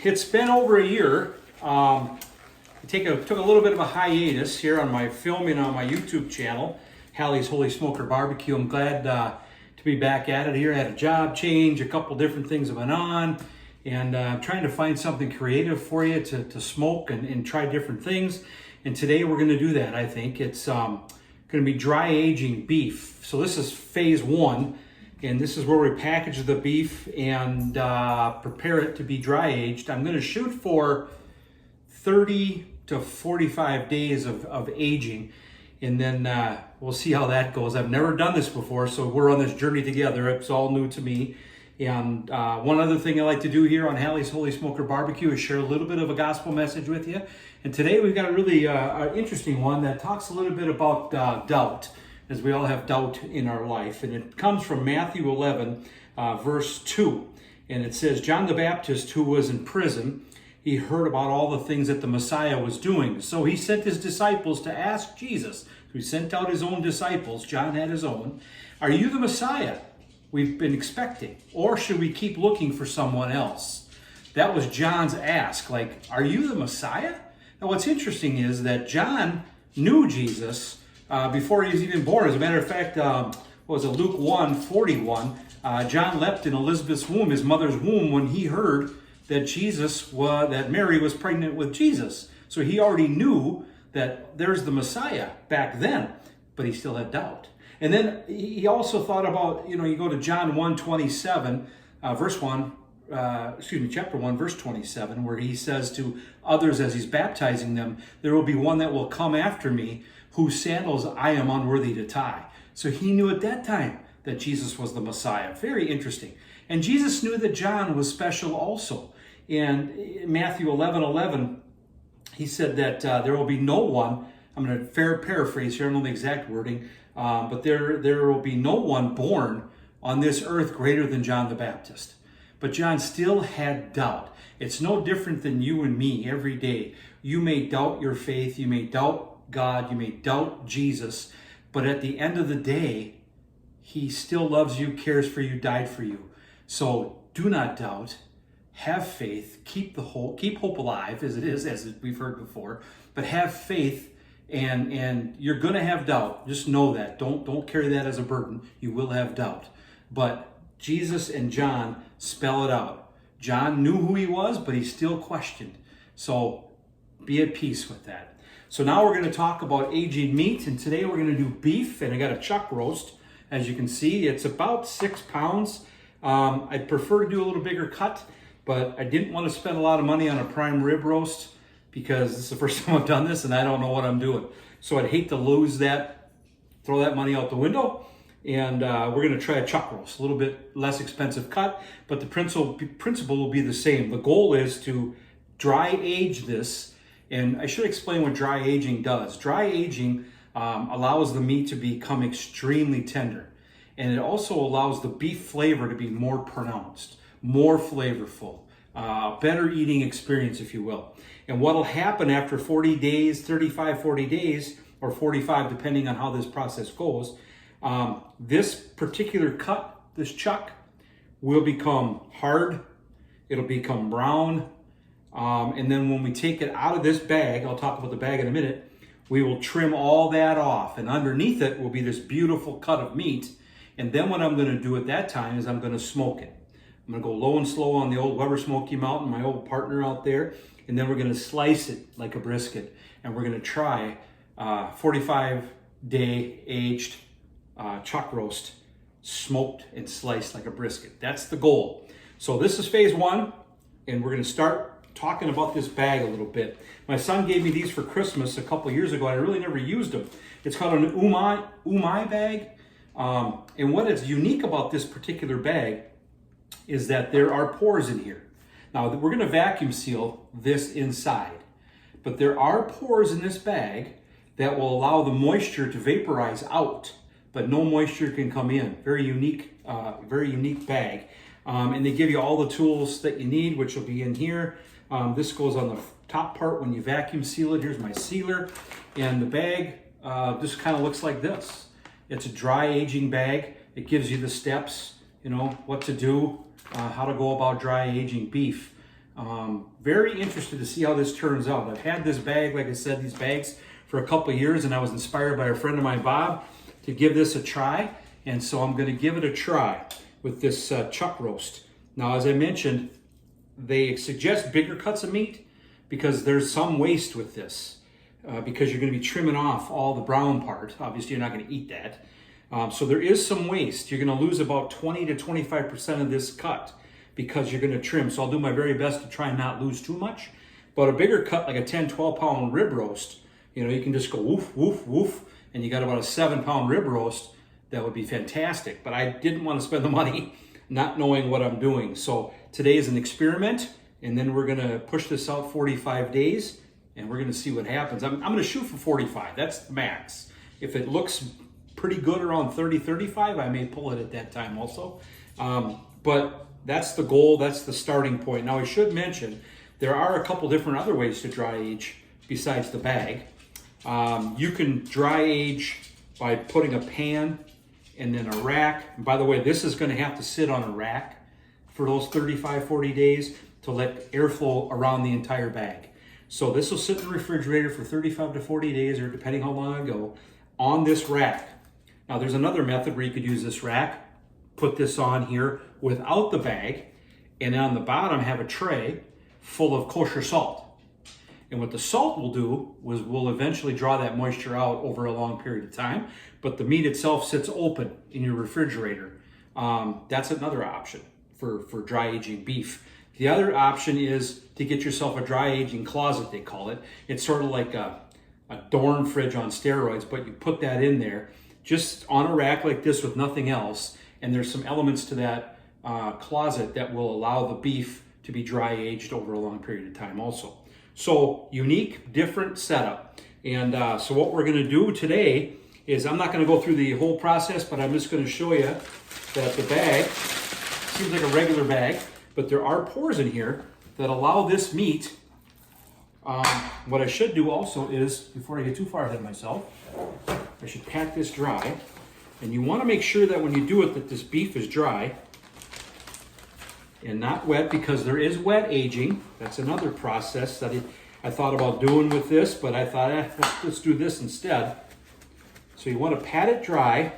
it's been over a year. I took a little bit of a hiatus here on my filming on my YouTube channel, Hallie's Holy Smoker Barbecue. I'm glad to be back at it here. I had a job change, a couple different things went on, and I'm trying to find something creative for you to smoke and try different things. And today we're going to do that, I think. It's going to be dry aging beef. So this is phase one. And this is where we package the beef and prepare it to be dry aged. I'm going to shoot for 30 to 45 days of aging. And then we'll see how that goes. I've never done this before, so we're on this journey together. It's all new to me. And one other thing I like to do here on Hallie's Holy Smoker Barbecue is share a little bit of a gospel message with you. And today we've got a really interesting one that talks a little bit about doubt, as we all have doubt in our life. And it comes from Matthew 11, verse 2. And it says, John the Baptist, who was in prison, he heard about all the things that the Messiah was doing. So he sent his disciples to ask Jesus. So he sent out his own disciples. John had his own. Are you the Messiah we've been expecting? Or should we keep looking for someone else? That was John's ask. Like, are you the Messiah? Now what's interesting is that John knew Jesus before he was even born. As a matter of fact, was it Luke 1:41? John leapt in Elizabeth's womb, his mother's womb, when he heard that that Mary was pregnant with Jesus. So he already knew that there's the Messiah back then, but he still had doubt. And then he also thought about, you go to John 1:27, chapter 1, verse 27, where he says to others as he's baptizing them, there will be one that will come after me, whose sandals I am unworthy to tie. So he knew at that time that Jesus was the Messiah. Very interesting. And Jesus knew that John was special also. And in Matthew 11:11, he said that there will be no one, I'm going to paraphrase here, I don't know the exact wording, but there will be no one born on this earth greater than John the Baptist. But John still had doubt. It's no different than you and me every day. You may doubt your faith, you may doubt God, you may doubt Jesus, but at the end of the day, he still loves you, cares for you, died for you. So do not doubt, have faith, keep hope alive as it is, as we've heard before, but have faith, and you're going to have doubt. Just know that. Don't carry that as a burden. You will have doubt. But Jesus and John spell it out. John knew who he was, but he still questioned. So be at peace with that. So now we're going to talk about aging meat, and today we're going to do beef, and I got a chuck roast. As you can see, it's about 6 pounds. I'd prefer to do a little bigger cut, but I didn't want to spend a lot of money on a prime rib roast because this is the first time I've done this and I don't know what I'm doing. So I'd hate to lose that, throw that money out the window. And we're going to try a chuck roast, a little bit less expensive cut, but the principle will be the same. The goal is to dry age this. And I should explain what dry aging does. Dry aging allows the meat to become extremely tender. And it also allows the beef flavor to be more pronounced, more flavorful, better eating experience, if you will. And what will happen after 40 days, 35, 40 days, or 45, depending on how this process goes, this particular cut, this chuck, will become hard, it'll become brown, and then when we take it out of this bag, I'll talk about the bag in a minute, we will trim all that off, and underneath it will be this beautiful cut of meat. And then what I'm going to do at that time is I'm going to smoke it. I'm going to go low and slow on the old Weber Smoky Mountain, my old partner out there, and then we're going to slice it like a brisket, and we're going to try 45-day aged chuck roast, smoked and sliced like a brisket. That's the goal. So this is phase one, and we're going to start talking about this bag a little bit. My son gave me these for Christmas a couple years ago. I really never used them. It's called an Umai bag. And what is unique about this particular bag is that there are pores in here. Now, we're going to vacuum seal this inside, but there are pores in this bag that will allow the moisture to vaporize out, but no moisture can come in. Very unique bag. And they give you all the tools that you need, which will be in here. This goes on the top part when you vacuum seal it. Here's my sealer. And the bag just kind of looks like this. It's a dry aging bag. It gives you the steps, what to do, how to go about dry aging beef. Very interested to see how this turns out. I've had this bag, like I said, these bags for a couple of years, and I was inspired by a friend of mine, Bob, to give this a try. And so I'm going to give it a try with this chuck roast. Now, as I mentioned, they suggest bigger cuts of meat because there's some waste with this because you're going to be trimming off all the brown part. Obviously, you're not going to eat that. So there is some waste. You're going to lose about 20 to 25% of this cut because you're going to trim. So I'll do my very best to try and not lose too much. But a bigger cut, like a 10, 12 pound rib roast, you know, you can just go woof, woof, woof, and you got about a 7-pound rib roast. That would be fantastic. But I didn't want to spend the money not knowing what I'm doing. So today is an experiment, and then we're going to push this out 45 days, and we're going to see what happens. I'm going to shoot for 45. That's the max. If it looks pretty good around 30, 35, I may pull it at that time also. But that's the goal. That's the starting point. Now, I should mention there are a couple different other ways to dry age besides the bag. You can dry age by putting a pan and then a rack. And by the way, this is going to have to sit on a rack for those 35, 40 days to let airflow around the entire bag. So this will sit in the refrigerator for 35 to 40 days, or depending how long I go, on this rack. Now, there's another method where you could use this rack, put this on here without the bag, and on the bottom have a tray full of kosher salt. And what the salt will do was will eventually draw that moisture out over a long period of time, but the meat itself sits open in your refrigerator. That's another option for dry aging beef. The other option is to get yourself a dry aging closet, they call it. It's sort of like a dorm fridge on steroids, but you put that in there just on a rack like this with nothing else, and there's some elements to that closet that will allow the beef to be dry aged over a long period of time also. So unique, different setup. And so what we're going to do today is, I'm not going to go through the whole process, but I'm just going to show you that the bag seems like a regular bag, but there are pores in here that allow this meat. What I should do also is, before I get too far ahead of myself, I should pat this dry. And you want to make sure that when you do it, that this beef is dry and not wet, because there is wet aging. That's another process that I thought about doing with this, but I thought, let's do this instead. So you want to pat it dry,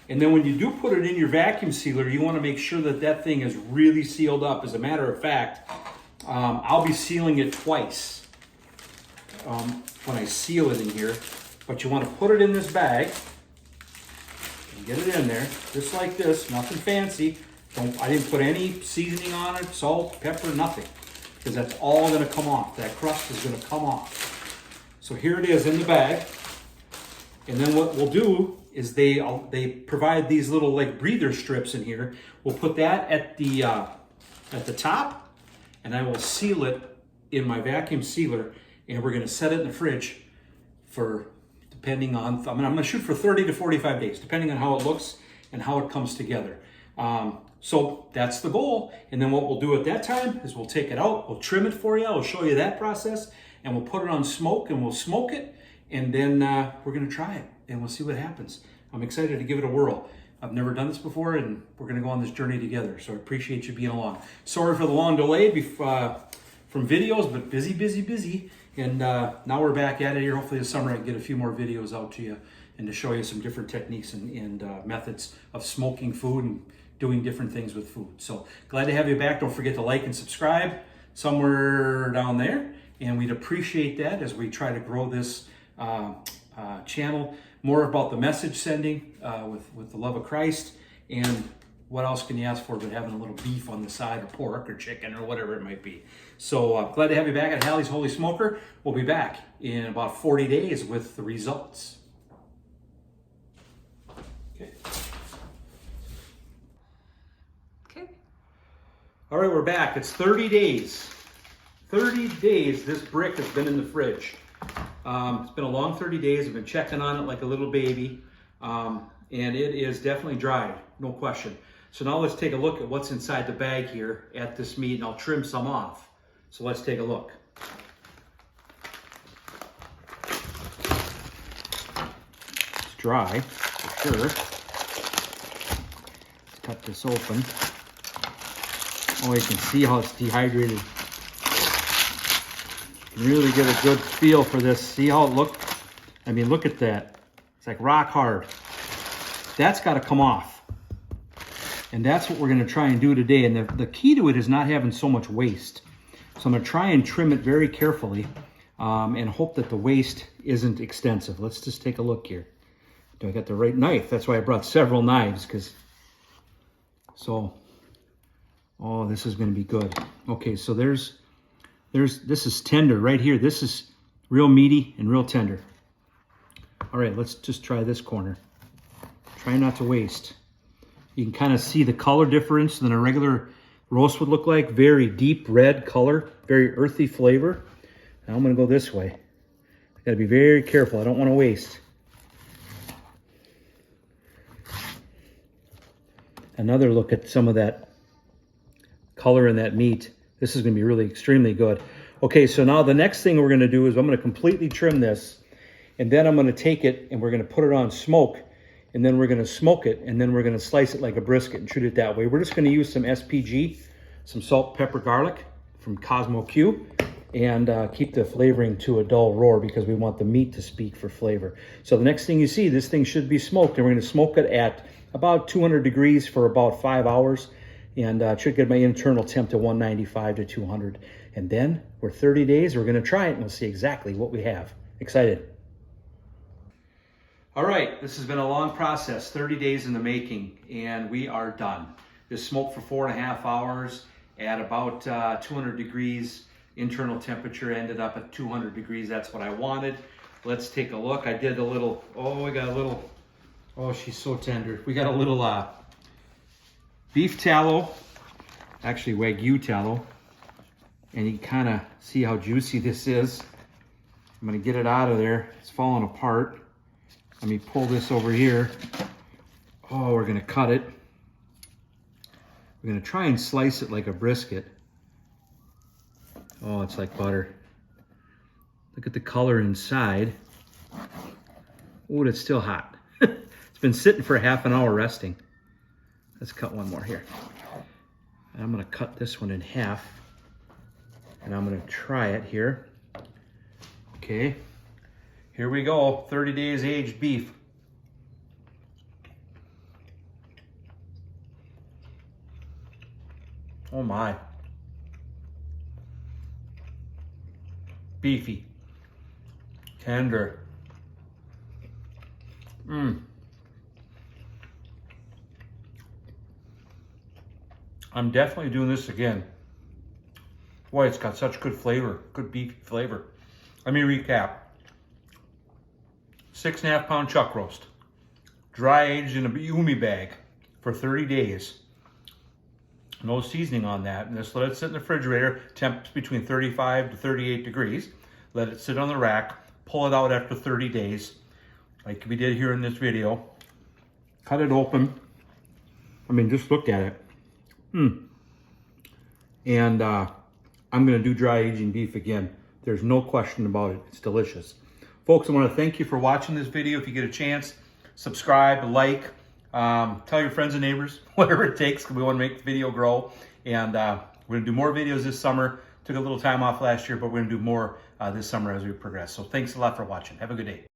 and then when you do put it in your vacuum sealer, you want to make sure that that thing is really sealed up. As a matter of fact, I'll be sealing it twice when I seal it in here. But you want to put it in this bag and get it in there, just like this, nothing fancy. I didn't put any seasoning on it, salt, pepper, nothing, because that's all going to come off. That crust is going to come off. So here it is in the bag. And then what we'll do is they provide these little like breather strips in here. We'll put that at the top, and I will seal it in my vacuum sealer, and we're going to set it in the fridge for, depending on, I'm going to shoot for 30 to 45 days, depending on how it looks and how it comes together. So that's the goal. And then what we'll do at that time is we'll take it out, we'll trim it for you, I'll show you that process, and we'll put it on smoke and we'll smoke it, and then we're going to try it and we'll see what happens. I'm excited to give it a whirl. I've never done this before, and we're going to go on this journey together. So I appreciate you being along. Sorry for the long delay from videos, but busy. And now we're back at it here. Hopefully this summer I can get a few more videos out to you and to show you some different techniques and methods of smoking food and doing different things with food. So glad to have you back. Don't forget to like and subscribe somewhere down there. And we'd appreciate that as we try to grow this channel. More about the message sending with the love of Christ. And what else can you ask for but having a little beef on the side, or pork or chicken or whatever it might be. So glad to have you back at Hallie's Holy Smoker. We'll be back in about 40 days with the results. Okay. All right, we're back. It's 30 days. 30 days this brick has been in the fridge. It's been a long 30 days. I've been checking on it like a little baby. And it is definitely dried, no question. So now let's take a look at what's inside the bag here at this meat, and I'll trim some off. So let's take a look. It's dry, for sure. Let's cut this open. Oh, you can see how it's dehydrated Really get a good feel for this. See how it looked? I mean, look at that. It's like rock hard. That's got to come off. And that's what we're going to try and do today. And the key to it is not having so much waste. So I'm going to try and trim it very carefully and hope that the waste isn't extensive. Let's just take a look here. Do I got the right knife? That's why I brought several knives. Oh, this is going to be good. Okay, so this is tender right here. This is real meaty and real tender. All right, let's just try this corner. Try not to waste. You can kind of see the color difference than a regular roast would look like. Very deep red color, very earthy flavor. Now I'm going to go this way. I got to be very careful. I don't want to waste. Another look at some of that color in that meat. This is going to be really extremely good. Okay, so now the next thing we're going to do is I'm going to completely trim this, and then I'm going to take it and we're going to put it on smoke, and then we're going to smoke it, and then we're going to slice it like a brisket and treat it that way. We're just going to use some SPG, some salt, pepper, garlic from Cosmo Q, and keep the flavoring to a dull roar because we want the meat to speak for flavor. So the next thing you see, this thing should be smoked, and we're going to smoke it at about 200 degrees for about 5 hours, and should get my internal temp to 195 to 200. And then we're 30 days, we're going to try it, and we'll see exactly what we have. Excited. All right, this has been a long process, 30 days in the making, and we are done. This smoked for 4.5 hours at about 200 degrees. Internal temperature ended up at 200 degrees. That's what I wanted. Let's take a look. I did a little, oh, she's so tender. We got a little beef tallow, actually Wagyu tallow, and you can kind of see how juicy this is. I'm gonna get it out of there. It's falling apart. Let me pull this over here. Oh, we're gonna cut it. We're gonna try and slice it like a brisket. Oh, it's like butter. Look at the color inside. Oh, it's still hot. It's been sitting for half an hour resting. Let's cut one more here. And I'm gonna cut this one in half, and I'm gonna try it here. Okay, here we go, 30 days aged beef. Oh my. Beefy, tender. I'm definitely doing this again. Boy, it's got such good flavor, good beef flavor. Let me recap. 6.5 pound chuck roast, dry aged in a Umi bag for 30 days. No seasoning on that. And just let it sit in the refrigerator, temps between 35 to 38 degrees. Let it sit on the rack, pull it out after 30 days, like we did here in this video. Cut it open. I mean, just look at it. And I'm gonna do dry aging beef again. There's no question about it, it's delicious. Folks, I wanna thank you for watching this video. If you get a chance, subscribe, like, tell your friends and neighbors, whatever it takes, because we want to make the video grow. And we're going to do more videos this summer. Took a little time off last year, but we're going to do more this summer as we progress. So thanks a lot for watching. Have a good day.